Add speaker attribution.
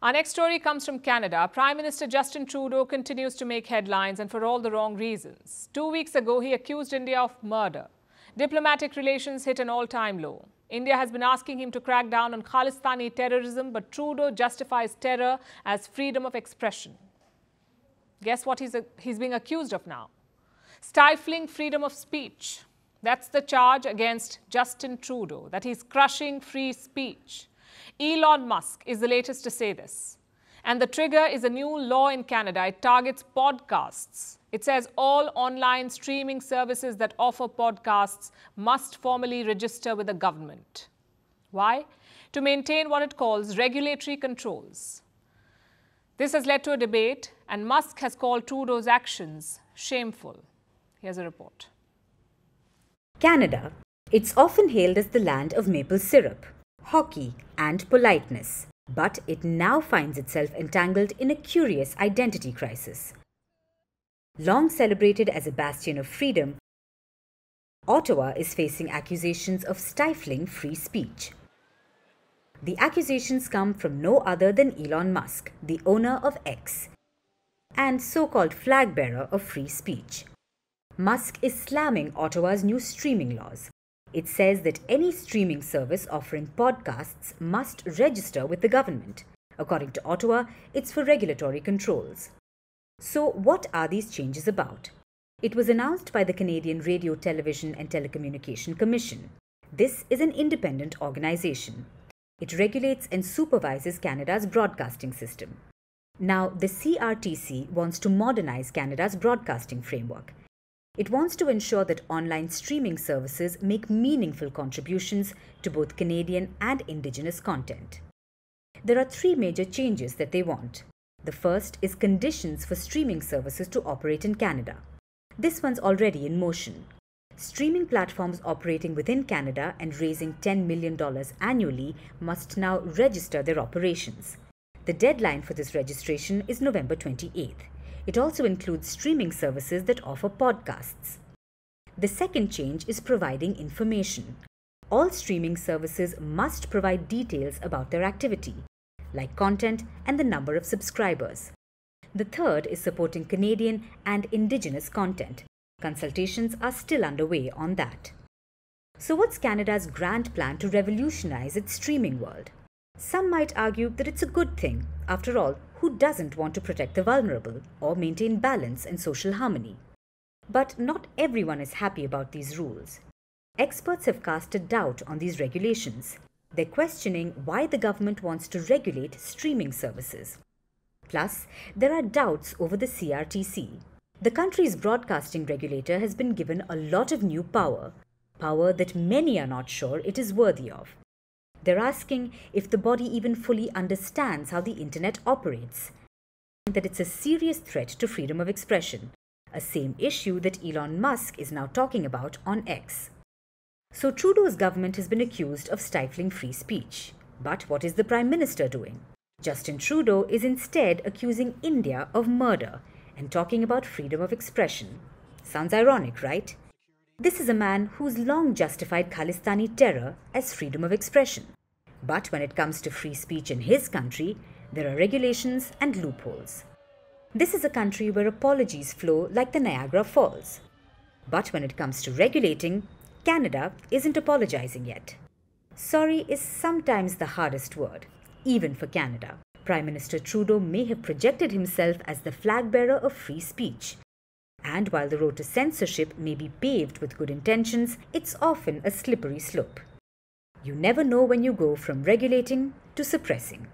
Speaker 1: Our next story comes from Canada. Prime Minister Justin Trudeau continues to make headlines, and for all the wrong reasons. 2 weeks ago, he accused India of murder. Diplomatic relations hit an all-time low. India has been asking him to crack down on Khalistani terrorism, but Trudeau justifies terror as freedom of expression. Guess what he's being accused of now? Stifling freedom of speech. That's the charge against Justin Trudeau, that he's crushing free speech. Elon Musk is the latest to say this. And the trigger is a new law in Canada. It targets podcasts. It says all online streaming services that offer podcasts must formally register with the government. Why? To maintain what it calls regulatory controls. This has led to a debate, and Musk has called Trudeau's actions shameful. Here's a report.
Speaker 2: Canada. It's often hailed as the land of maple syrup, hockey, and politeness. But it now finds itself entangled in a curious identity crisis. Long celebrated as a bastion of freedom, Ottawa is facing accusations of stifling free speech. The accusations come from no other than Elon Musk, the owner of X, and so-called flag bearer of free speech. Musk is slamming Ottawa's new streaming laws. It says that any streaming service offering podcasts must register with the government. According to Ottawa, it's for regulatory controls. So what are these changes about? It was announced by the Canadian Radio, Television and Telecommunication Commission. This is an independent organization. It regulates and supervises Canada's broadcasting system. Now, the CRTC wants to modernize Canada's broadcasting framework. It wants to ensure that online streaming services make meaningful contributions to both Canadian and Indigenous content. There are 3 major changes that they want. The first is conditions for streaming services to operate in Canada. This one's already in motion. Streaming platforms operating within Canada and raising $10 million annually must now register their operations. The deadline for this registration is November 28th. It also includes streaming services that offer podcasts. The second change is providing information. All streaming services must provide details about their activity, like content and the number of subscribers. The third is supporting Canadian and Indigenous content. Consultations are still underway on that. So what's Canada's grand plan to revolutionize its streaming world? Some might argue that it's a good thing. After all, who doesn't want to protect the vulnerable or maintain balance and social harmony? But not everyone is happy about these rules. Experts have cast a doubt on these regulations. They're questioning why the government wants to regulate streaming services. Plus, there are doubts over the CRTC. The country's broadcasting regulator has been given a lot of new power that many are not sure it is worthy of. They're asking if the body even fully understands how the internet operates, and that it's a serious threat to freedom of expression, a same issue that Elon Musk is now talking about on X. So Trudeau's government has been accused of stifling free speech. But what is the Prime Minister doing? Justin Trudeau is instead accusing India of murder and talking about freedom of expression. Sounds ironic, right? This is a man who's long justified Khalistani terror as freedom of expression. But when it comes to free speech in his country, there are regulations and loopholes. This is a country where apologies flow like the Niagara Falls. But when it comes to regulating, Canada isn't apologizing yet. Sorry is sometimes the hardest word, even for Canada. Prime Minister Trudeau may have projected himself as the flag bearer of free speech. And while the road to censorship may be paved with good intentions, it's often a slippery slope. You never know when you go from regulating to suppressing.